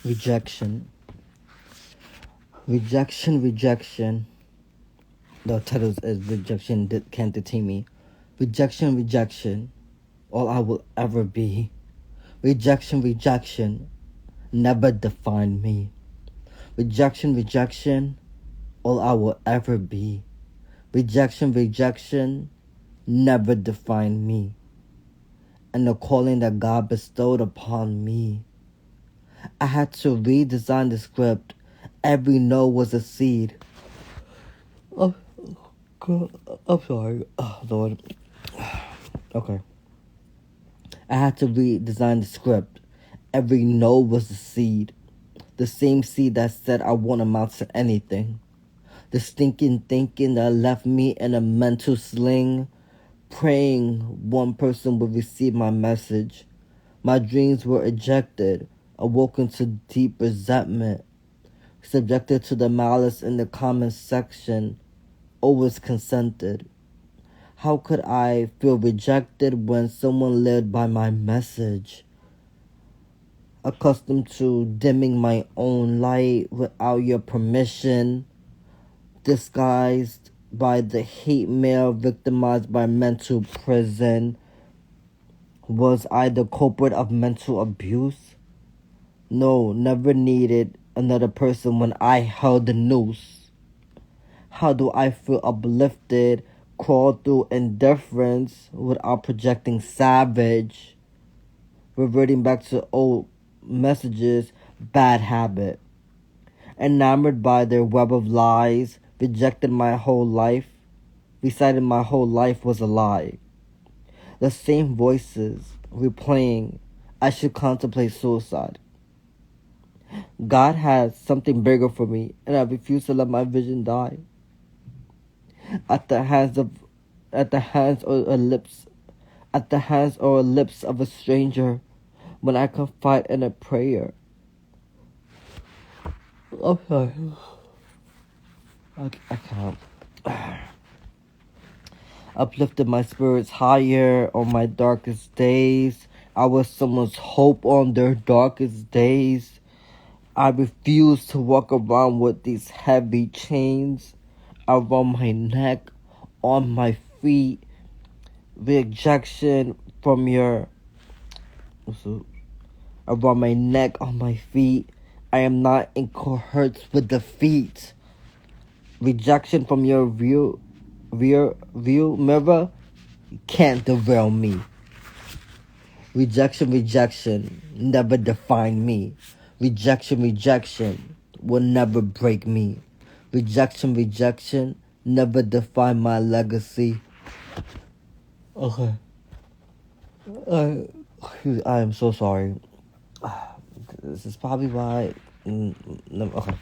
Rejection. Rejection. The title is Rejection Can't Detain Me. Rejection. All I will ever be. Rejection. Never define me. Rejection. All I will ever be. Rejection. Never define me. And the calling that God bestowed upon me. I had to redesign the script. Every no was a seed. Oh, God, I'm sorry. Oh, Lord. Okay. I had to redesign the script. Every no was a seed. The same seed that said I won't amount to anything. The stinking thinking that left me in a mental sling, praying one person would receive my message. My dreams were ejected, awoken to deep resentment, subjected to the malice in the comment section, always consented. How could I feel rejected when someone lived by my message? Accustomed to dimming my own light without your permission, disguised by the hate mail, victimized by mental prison. Was I the culprit of mental abuse? No, never needed another person when I held the noose. How do I feel uplifted, crawl through indifference without projecting savage, reverting back to old messages, bad habit. Enamored by their web of lies, rejected my whole life, recited my whole life was a lie. The same voices replaying, I should contemplate suicide. God has something bigger for me, and I refuse to let my vision die. At the hands or lips of a stranger, when I confide in a prayer. Okay. I can't. Uplifted my spirits higher on my darkest days. I was someone's hope on their darkest days. I refuse to walk around with these heavy chains around my neck, on my feet. Rejection from your... around my neck, on my feet. I am not in cohorts with defeat. Rejection from your view mirror can't derail me. Rejection, never define me. Rejection will never break me. Rejection, never define my legacy. Okay. I am so sorry. This is probably why. Okay.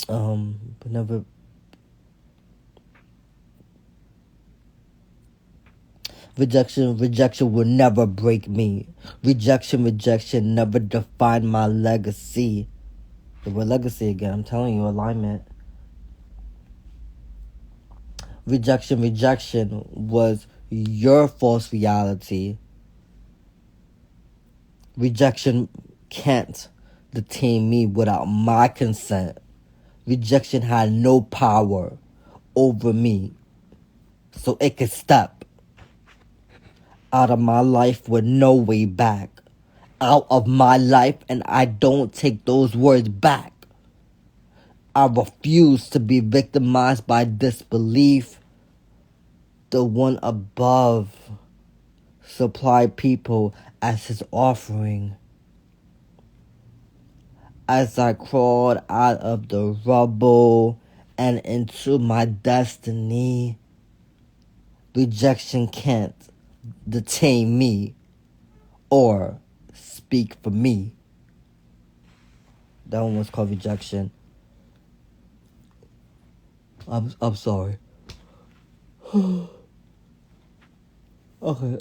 But never. Rejection will never break me. Rejection, never define my legacy. The word legacy again, I'm telling you, alignment. Rejection was your false reality. Rejection can't detain me without my consent. Rejection had no power over me, so it could step out of my life with no way back. Out of my life, and I don't take those words back. I refuse to be victimized by disbelief. The one above supplied people as his offering. As I crawled out of the rubble and into my destiny, rejection can't detain me or speak for me. That one was called Rejection. I'm sorry. Okay.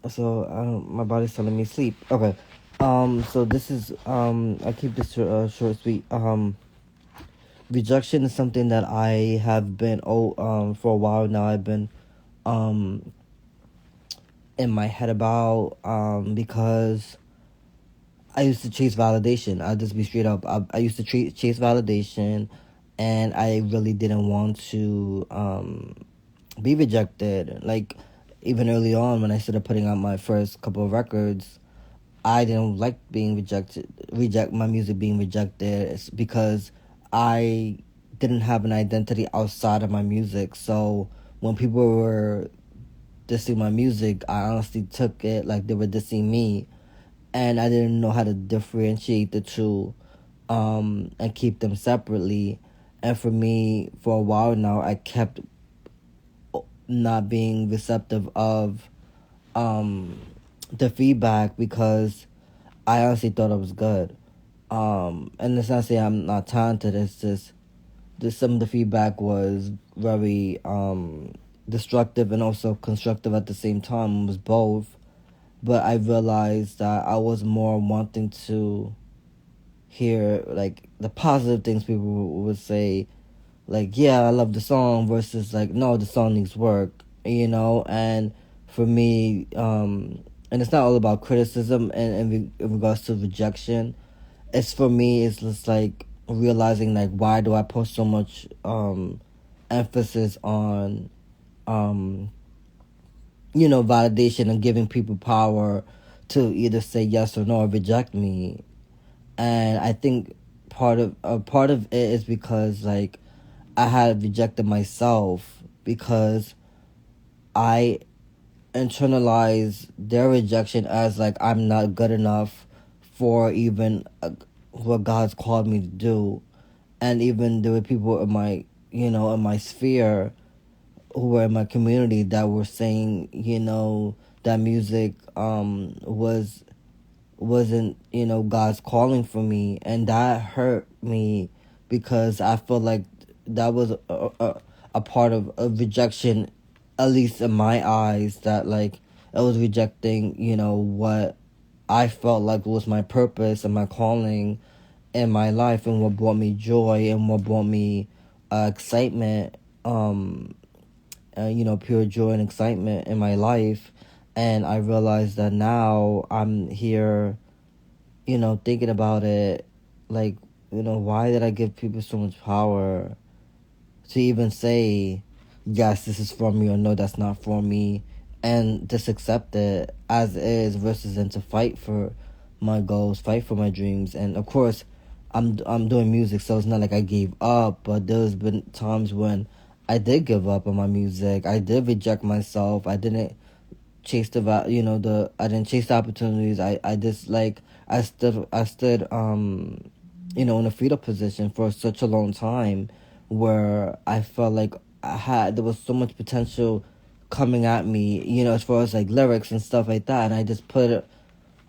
So my body's telling me sleep. Okay. So this is I keep this short, sweet. Rejection is something that I have been for a while now. I've been in my head about because I used to chase validation. I'll just be straight up. I used to chase validation, and I really didn't want to be rejected. Like, even early on when I started putting out my first couple of records, I didn't like being reject my music being rejected. It's because I didn't have an identity outside of my music. So when people were dissing my music, I honestly took it like they were dissing me, and I didn't know how to differentiate the two, and keep them separately. And for me, for a while now, I kept not being receptive of the feedback because I honestly thought it was good. And it's not saying I'm not talented. It's just some of the feedback was very destructive and also constructive at the same time. It was both. But I realized that I was more wanting to hear like the positive things people would say, like, yeah, I love the song, versus like, no, the song needs work, and for me, and it's not all about criticism and in regards to rejection. It's for me, it's just like realizing like, why do I put so much emphasis on validation and giving people power to either say yes or no or reject me. And I think part of it is because like I had rejected myself because I internalize their rejection as like I'm not good enough for even what God's called me to do. And even there were people in my in my sphere who were in my community that were saying that music wasn't God's calling for me, and that hurt me because I feel like that was a part of a rejection, at least in my eyes, that like it was rejecting what I felt like was my purpose and my calling in my life, and what brought me joy and what brought me excitement, pure joy and excitement in my life. And I realized that now I'm here, thinking about it, like, why did I give people so much power to even say, yes, this is for me, or no, that's not for me, and just accept it as is, versus then to fight for my goals, fight for my dreams. And of course, I'm doing music, so it's not like I gave up, but there's been times when I did give up on my music. I did reject myself. I didn't chase I didn't chase the opportunities. I just like I stood in a fetal position for such a long time, where I felt like there was so much potential coming at me, as far as like lyrics and stuff like that, and I just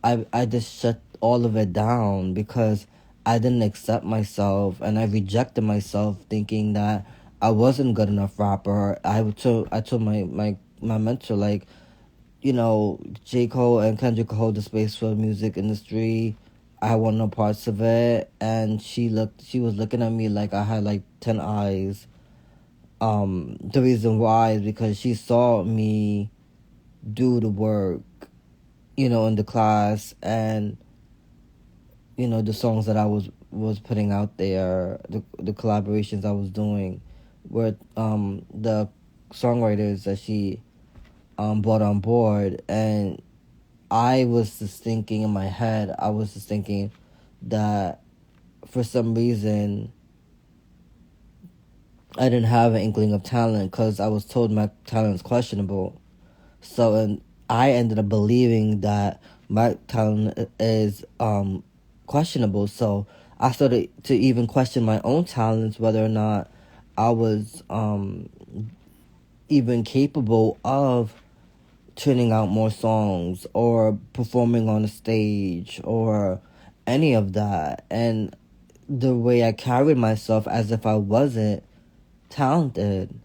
I just shut all of it down because I didn't accept myself, and I rejected myself, thinking that I wasn't good enough rapper. I told my mentor, like, J. Cole and Kendrick hold the space for the music industry. I want no parts of it. And she was looking at me like I had like 10 eyes. The reason why is because she saw me do the work, in the class, and the songs that I was putting out there, the collaborations I was doing with the songwriters that she brought on board. And I was just thinking in my head, that for some reason I didn't have an inkling of talent because I was told my talent's questionable. So, and I ended up believing that my talent is questionable. So I started to even question my own talents, whether or not I was even capable of turning out more songs or performing on a stage or any of that. And the way I carried myself as if I wasn't talented.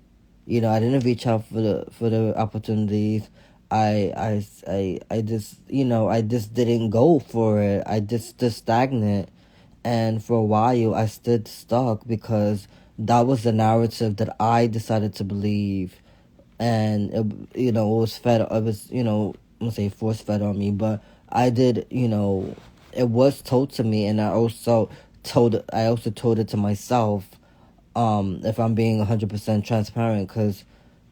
I didn't reach out for the opportunities. I just I just didn't go for it. I just stood stagnant, and for a while I stood stuck because that was the narrative that I decided to believe. And it was fed. It was I'm gonna say force fed on me, but I did it was told to me, and I also told it to myself. If I'm being 100% transparent, because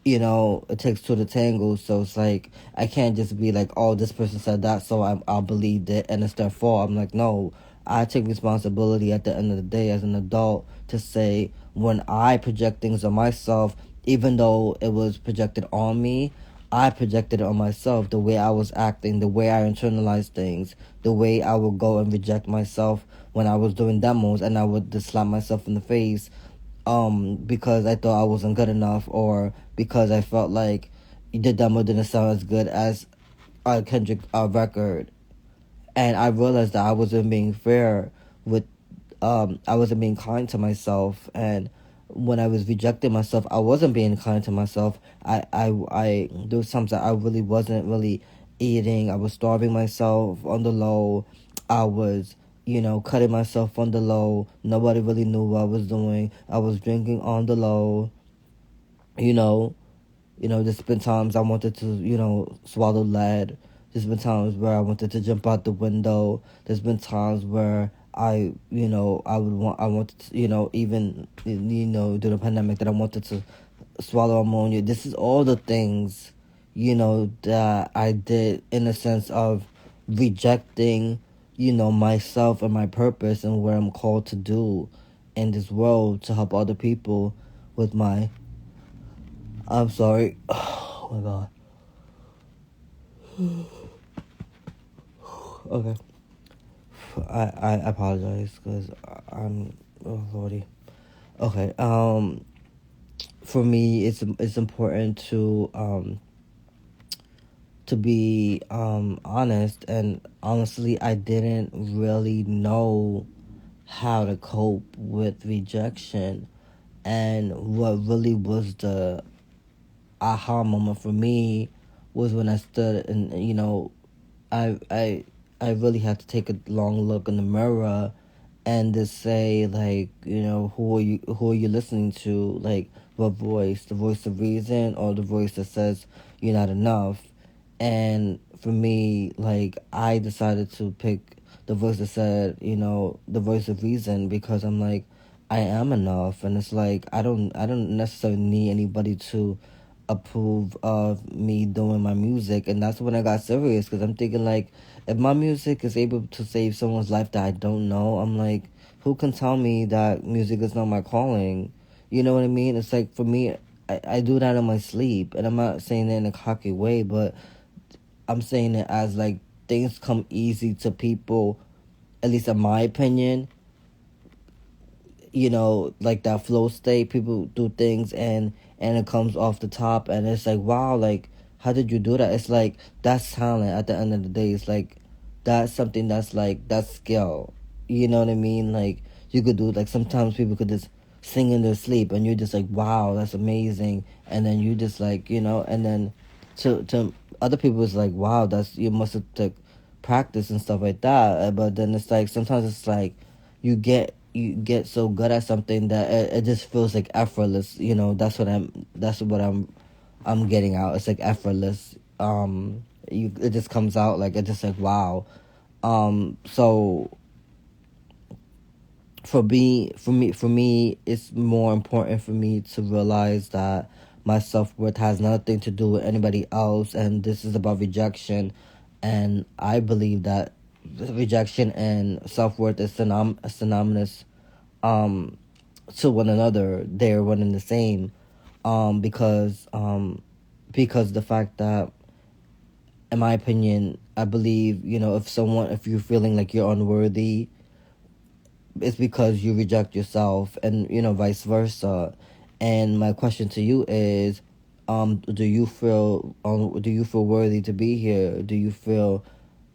it takes two to tango. So it's like I can't just be like, oh, this person said that, so I'll believe it, and it's their fault. I'm like, no, I take responsibility at the end of the day as an adult to say when I project things on myself, even though it was projected on me, I projected it on myself. The way I was acting, the way I internalized things, the way I would go and reject myself when I was doing demos, and I would just slap myself in the face because I thought I wasn't good enough, or because I felt like the demo didn't sound as good as a Kendrick record. And I realized that I wasn't being fair with, I wasn't being kind to myself. And when I was rejecting myself, I wasn't being kind to myself. There was times that I really wasn't really eating. I was starving myself on the low. I was, cutting myself on the low. Nobody really knew what I was doing. I was drinking on the low. You know, there's been times I wanted to, swallow lead. There's been times where I wanted to jump out the window. There's been times where I wanted to, even, during the pandemic, that I wanted to swallow ammonia. This is all the things, that I did in a sense of rejecting, myself and my purpose and what I'm called to do in this world to help other people with my, I'm sorry. Oh my god. Okay. I apologize because I'm, oh lordy. Okay. For me, it's important to be honest, and honestly, I didn't really know how to cope with rejection, and what really was the aha moment for me was when I stood and I I really had to take a long look in the mirror and just say, like, who are you listening to? Like, what voice? The voice of reason, or the voice that says you're not enough? And for me, like, I decided to pick the voice that said, the voice of reason, because I'm like, I am enough. And it's like I don't necessarily need anybody to approve of me doing my music. And that's when I got serious, because I'm thinking, like, if my music is able to save someone's life that I don't know, I'm like, who can tell me that music is not my calling? You know what I mean? It's like, for me, I do that in my sleep, and I'm not saying it in a cocky way, but I'm saying it as, like, things come easy to people, at least in my opinion, like that flow state. People do things, and it comes off the top, and it's like, wow, like, how did you do that? It's like, that's talent at the end of the day. It's like, that's something that's like, that's skill. You know what I mean? Like, you could do, like, sometimes people could just sing in their sleep, and you're just like, wow, that's amazing. And then you just, like, and then to other people, it's like, wow, that's, you must have took practice and stuff like that. But then it's like, sometimes it's like, you get so good at something that it just feels like effortless. That's what I'm getting out. It's like effortless. It just comes out, like, it's just like, wow. So for me, it's more important for me to realize that my self-worth has nothing to do with anybody else, and this is about rejection. And I believe that rejection and self-worth is synonymous to one another. They're one and the same. Because the fact that, in my opinion, I believe, if you're feeling like you're unworthy, it's because you reject yourself, and vice versa. And my question to you is, do you feel worthy to be here? Do you feel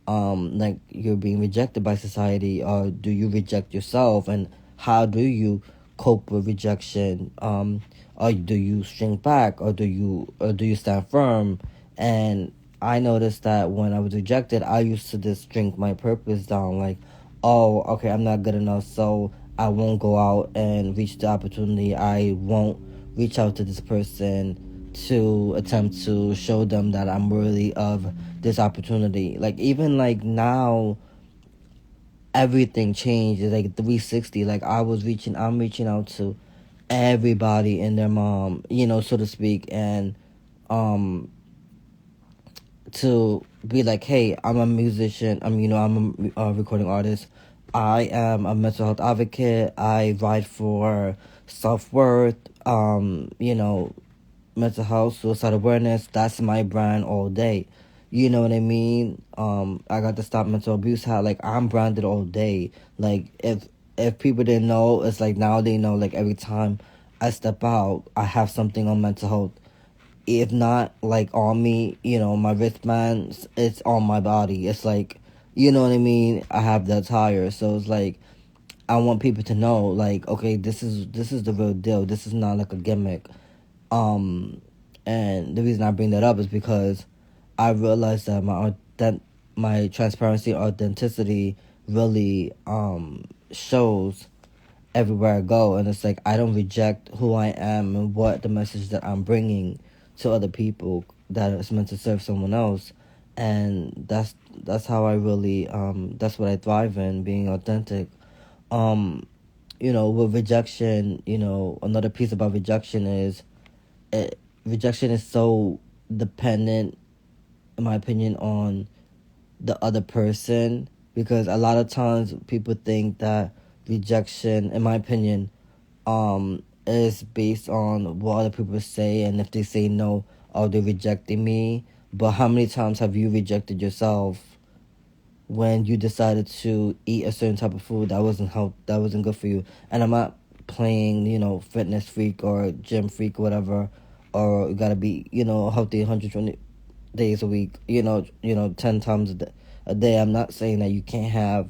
like you're being rejected by society, or do you reject yourself? And how do you cope with rejection? Or do you shrink back, or do you stand firm? And I noticed that when I was rejected, I used to just drink my purpose down, like, oh, okay, I'm not good enough, so I won't go out and reach the opportunity. I won't reach out to this person to attempt to show them that I'm worthy of this opportunity. Like, even like now, everything changed. It's like 360. Like I'm reaching out to everybody and their mom, so to speak, and um to be like, hey, I'm a musician. I'm a recording artist. I am a mental health advocate. I write for self-worth, mental health, suicide awareness. That's my brand all day. You know what I mean? I got to stop mental abuse. How like I'm branded all day. Like if people didn't know, it's like now they know. Like every time I step out, I have something on mental health. If not like on me, my wristbands, it's on my body. It's like, you know what I mean? I have the attire. So it's like I want people to know, like, okay, this is the real deal. This is not like a gimmick. And the reason I bring that up is because I realized that my transparency, authenticity really shows everywhere I go, and it's like I don't reject who I am and what the message that I'm bringing to other people that is meant to serve someone else, and that's how I really that's what I thrive in, being authentic. With rejection, another piece about rejection is rejection is so dependent, in my opinion, on the other person, because a lot of times people think that rejection, in my opinion, is based on what other people say, and if they say no, oh, they're rejecting me. But how many times have you rejected yourself when you decided to eat a certain type of food that wasn't good for you? And I'm not playing, fitness freak or gym freak or whatever, or you gotta be, healthy 120 days a week, 10 times a day. I'm not saying that you can't have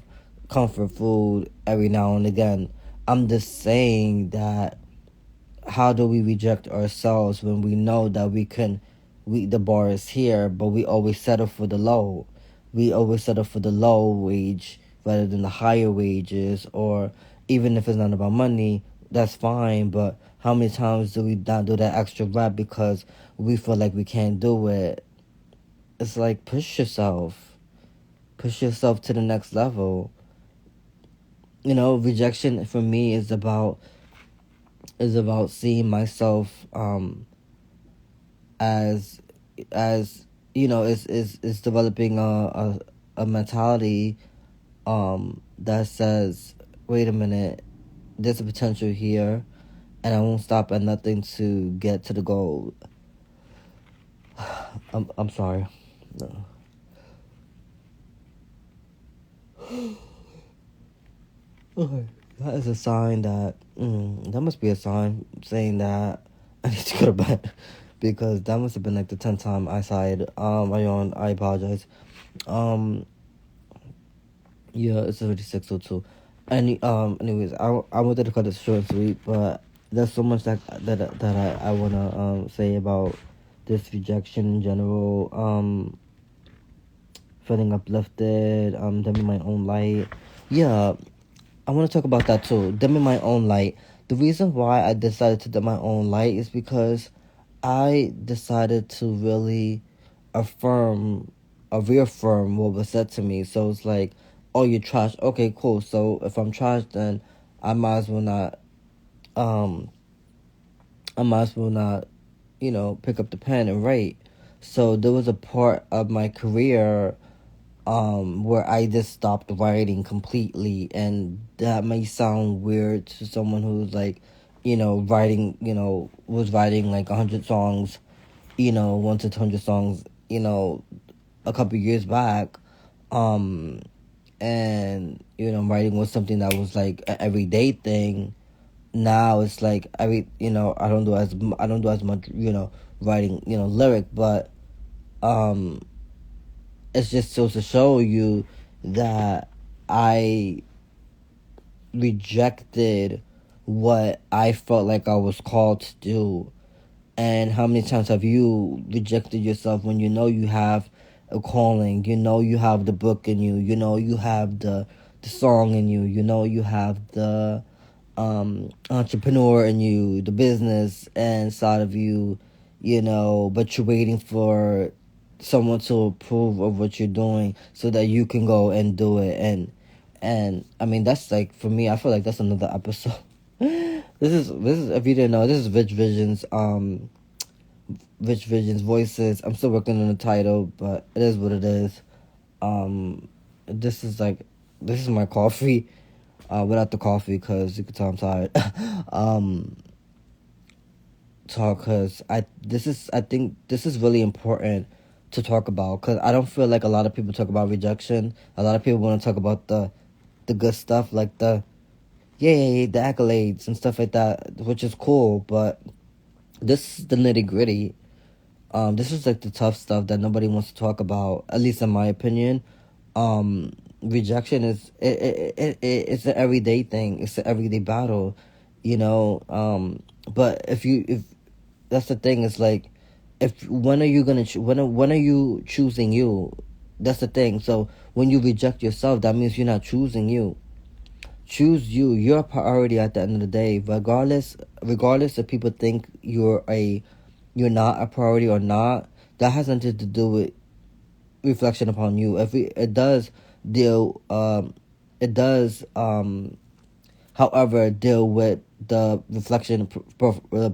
comfort food every now and again. I'm just saying that how do we reject ourselves when we know that the bar is here, but we always settle for the low. We always settle for the low wage rather than the higher wages, or even if it's not about money, that's fine, but how many times do we not do that extra rep because we feel like we can't do it? It's like push yourself. Push yourself to the next level. Rejection for me is about seeing myself as is developing a mentality that says, wait a minute, there's a potential here, and I won't stop at nothing to get to the goal. I'm sorry. No. Okay. That is a sign that that must be a sign saying that I need to go to bed, because that must have been like the 10th time I sighed. I apologize. Yeah, it's already 6:02. Anyways, I wanted to cut it short and sweet, but there's so much that I wanna say about this rejection in general. Feeling uplifted. Dimming my own light. Yeah, I want to talk about that too. Dimming my own light. The reason why I decided to dim my own light is because I decided to really reaffirm what was said to me. So it's like, oh, you're trash. Okay, cool. So if I'm trash, then I might as well not. I might as well not, pick up the pen and write. So there was a part of my career where I just stopped writing completely, and that may sound weird to someone who's like, writing, was writing like 100 songs, 1 to 200 songs, a couple years back, and writing was something that was like an everyday thing. Now it's like I don't do as much, writing, lyric, but it's just so to show you that I rejected what I felt like I was called to do. And how many times have you rejected yourself when you know you have a calling, you have the book in you, you have the song in you, you have the entrepreneur in you, the business inside of you, but you're waiting for someone to approve of what you're doing so that you can go and do it, And I mean, that's like, for me, I feel like that's another episode. This is if you didn't know, this is Rich Vision's voices. I'm still working on the title, but it is what it is. This is like, this is my coffee, without the coffee, because you can tell I'm tired. Cause I think this is really important to talk about, because I don't feel like a lot of people talk about rejection. A lot of people want to talk about the good stuff, like the yay, the accolades and stuff like that, which is cool, but this is the nitty gritty. This is like the tough stuff that nobody wants to talk about, at least in my opinion. Rejection is it's an everyday thing. It's an everyday battle, you know. But if that's the thing, is like, if when are you gonna when are you choosing you? That's the thing. So when you reject yourself, that means you're not choosing you. Choose you. You're a priority at the end of the day, regardless if people think you're not a priority or not. That has nothing to do with reflection upon you. If it does deal, however, deal with the reflection,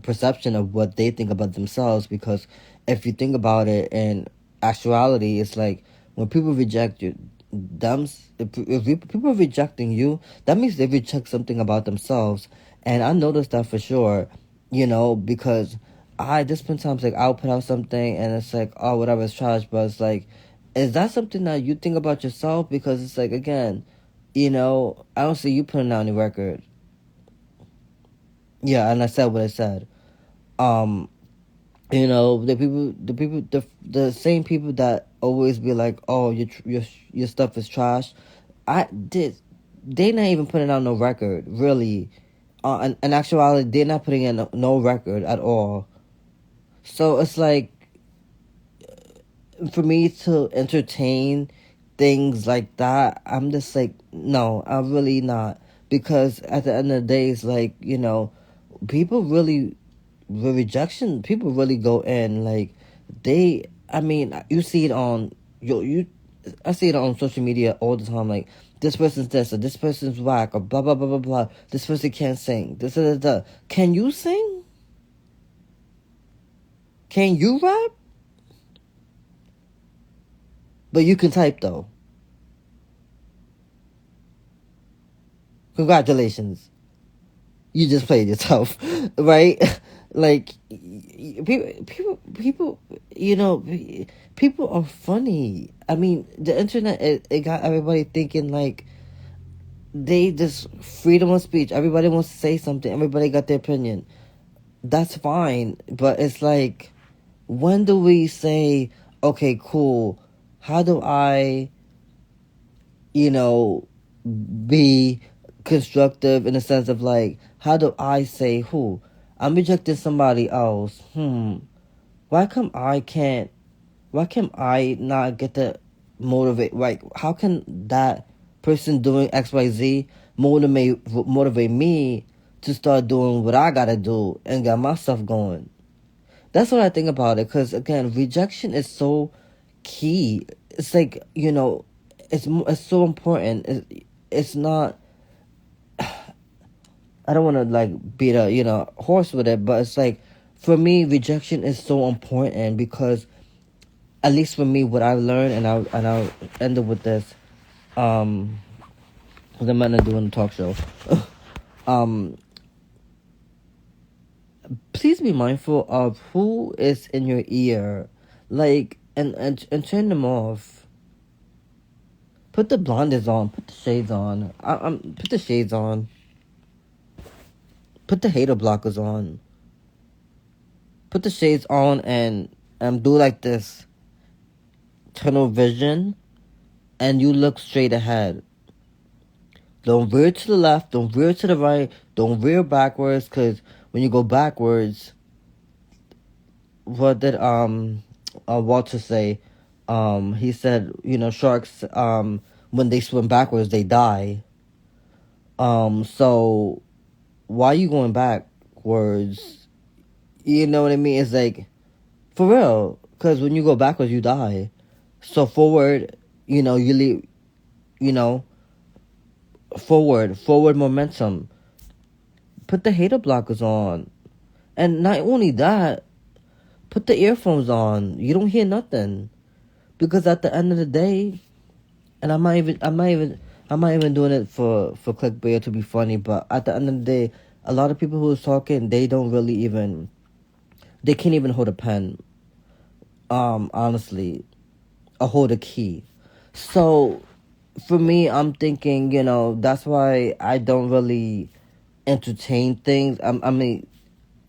perception of what they think about themselves. Because if you think about it in actuality, it's like, when people reject you, if people are rejecting you, that means they reject something about themselves. And I noticed that for sure, because there's been times, like, I'll put out something and it's like, oh, whatever, it's trash. But it's like, is that something that you think about yourself? Because it's like, again, I don't see you putting out any record. Yeah, and I said what I said. The same people that always be like, oh, your stuff is trash. They not even putting out no record, really. In actuality, they're not putting in no record at all. So it's like, for me to entertain things like that, I'm just like, no, I'm really not. Because at the end of the day, it's like, people really, with rejection, people really go in, like, you see it on, I see it on social media all the time, like, this person's this, or this person's whack, or blah, blah, blah, blah, blah, this person can't sing, this, da, da, da. Can you sing? Can you rap? But you can type, though. Congratulations. You just played yourself, right? Like, people are funny. I mean, the internet, it got everybody thinking, like, they just, freedom of speech. Everybody wants to say something. Everybody got their opinion. That's fine. But it's like, when do we say, okay, cool, how do I, be constructive, in the sense of, like, how do I say, I'm rejecting somebody else. Why come I not get to motivate? Like, how can that person doing XYZ motivate me to start doing what I gotta do and get my stuff going? That's what I think about it. Because, again, rejection is so key. It's like, it's so important. It's not, I don't want to, like, beat a horse with it, but it's like, for me, rejection is so important, because, at least for me, what I've learned, and I'll end it with this, because I'm not doing a talk show. Please be mindful of who is in your ear, like, and turn them off. Put the blinders on. Put the shades on. Put the shades on. Put the hater blockers on. Put the shades on and do like this. Tunnel vision, and you look straight ahead. Don't veer to the left. Don't veer to the right. Don't veer backwards, because when you go backwards, what did Walter say? He said, sharks, when they swim backwards, they die. So why are you going backwards? You know what I mean? It's like, for real, because when you go backwards, you die. So forward, you leave, forward momentum. Put the hater blockers on. And not only that, put the earphones on. You don't hear nothing. Because at the end of the day, and I'm not even doing it for clickbait or to be funny, but at the end of the day, a lot of people who is talking, they don't really even, they can't even hold a pen. Honestly, or hold a key. So for me, I'm thinking, that's why I don't really entertain things. I mean,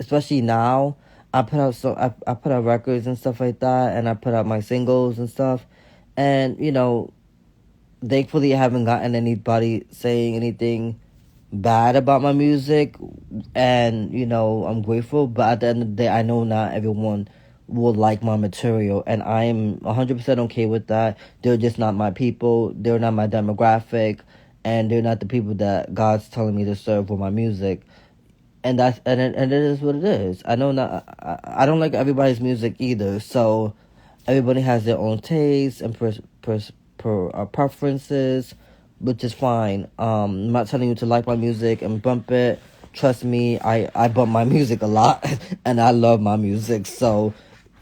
especially now, I put out records and stuff like that, and I put out my singles and stuff, and thankfully I haven't gotten anybody saying anything bad about my music, and I'm grateful. But at the end of the day, I know not everyone will like my material, and I'm 100% okay with that. They're just not my people. They're not my demographic, and they're not the people that God's telling me to serve with my music. And it is what it is. I know not. I don't like everybody's music either. So everybody has their own tastes and preferences, which is fine. I'm not telling you to like my music and bump it. Trust me, I bump my music a lot, and I love my music. So,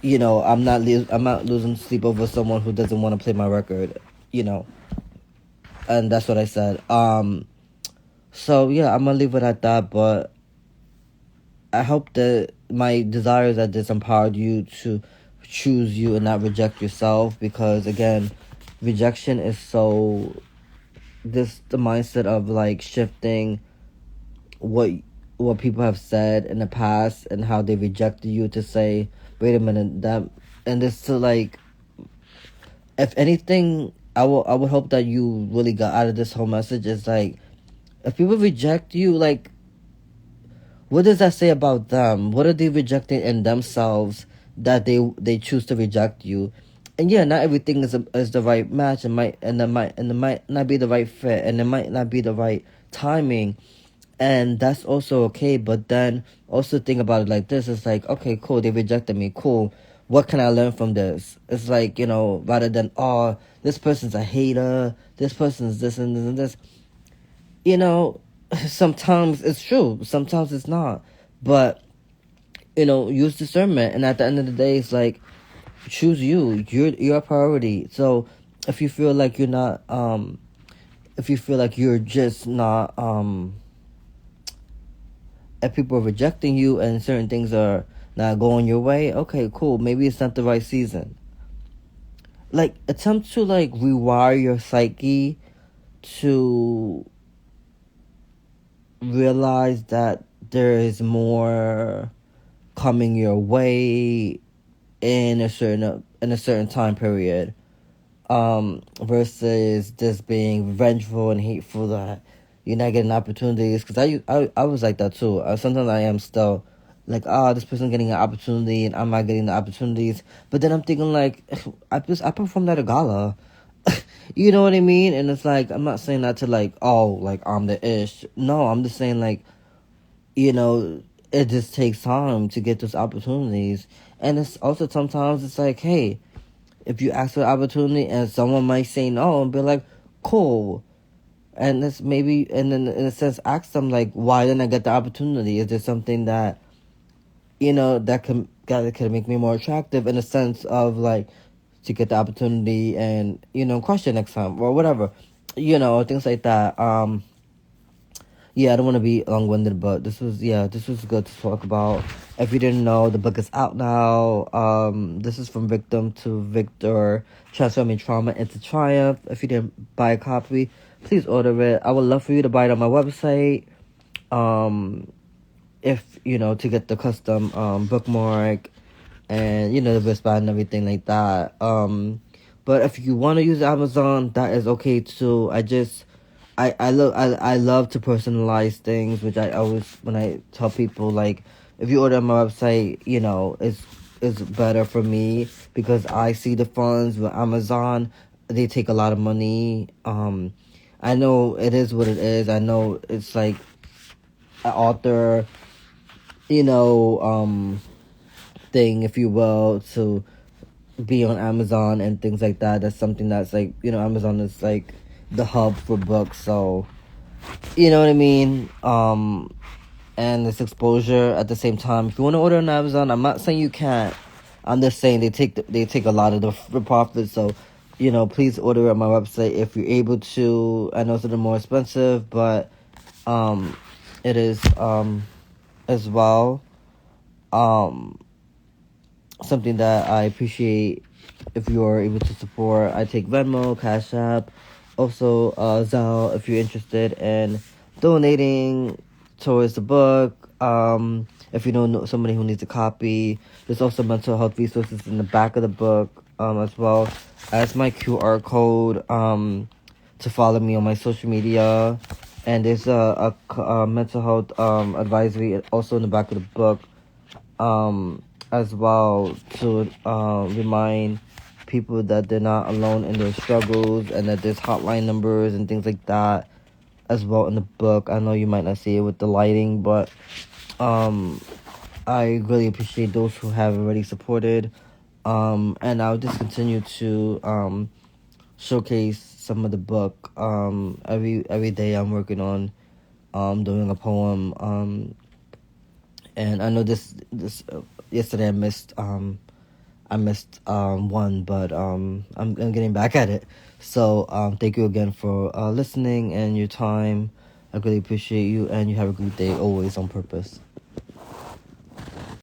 I'm not losing sleep over someone who doesn't want to play my record. And that's what I said. So yeah, I'm gonna leave it at that. But I hope that my desires that this empowered you to choose you and not reject yourself, because again, rejection is the mindset of like shifting what people have said in the past and how they rejected you to say, wait a minute, that, and this to like, if anything, I would hope that you really got out of this whole message is like, if people reject you, like, what does that say about them? What are they rejecting in themselves that they choose to reject you? And yeah, not everything is the right match, and it might not be the right fit, and it might not be the right timing, and that's also okay. But then also think about it like this: it's like, okay, cool, they rejected me, cool. What can I learn from this? It's like, rather than, oh, this person's a hater, this person's this and this and this. Sometimes it's true, sometimes it's not. But, use discernment. And at the end of the day, it's like, choose you. You're a priority. So if you feel like you're not, if you feel like you're just not, if people are rejecting you and certain things are not going your way, okay, cool. Maybe it's not the right season. Like, attempt to, like, rewire your psyche to realize that there is more coming your way in a certain time period, versus just being vengeful and hateful that you're not getting opportunities. Because I was like that too. Sometimes I am still like, this person's getting an opportunity and I'm not getting the opportunities. But then I'm thinking like, I performed at a gala. You know what I mean? And it's like, I'm not saying that to like, like I'm the ish. No, I'm just saying like, it just takes time to get those opportunities. And it's also sometimes it's like, hey, if you ask for an opportunity and someone might say no and be like, cool. And it's maybe, and then in a sense, ask them like, why didn't I get the opportunity? Is there something that, that can make me more attractive in a sense of like, to get the opportunity and, crush it next time or whatever, things like that. Yeah, I don't want to be long-winded, but this was good to talk about. If you didn't know, the book is out now. This is From Victim to Victor, Transforming Trauma into Triumph. If you didn't buy a copy, please order it. I would love for you to buy it on my website. If, to get the custom bookmark and, the wristband and everything like that. But if you want to use Amazon, that is okay too. I love to personalize things, which I always, when I tell people, like, if you order on my website, it's better for me because I see the funds. With Amazon, they take a lot of money. I know it is what it is. I know it's like an author, thing, if you will, to be on Amazon and things like that. That's something that's like, Amazon is like the hub for books. So you know what I mean? And it's exposure at the same time. If you want to order on Amazon, I'm not saying you can't. I'm just saying they take a lot of the profits. So, please order at my website if you're able to. I know it's a little more expensive, but it is as well something that I appreciate if you are able to support. I take Venmo, Cash App, also Zelle if you're interested in donating towards the book. If you know somebody who needs a copy, there's also mental health resources in the back of the book, as well as my QR code to follow me on my social media. And there's a mental health advisory also in the back of the book, as well, to remind people that they're not alone in their struggles, and that there's hotline numbers and things like that as well in the book. I know you might not see it with the lighting, but I really appreciate those who have already supported, and I'll just continue to showcase some of the book. Every day I'm working on doing a poem, and I know this yesterday I missed one, but I'm getting back at it. So thank you again for listening and your time. I really appreciate you, and you have a great day always on purpose.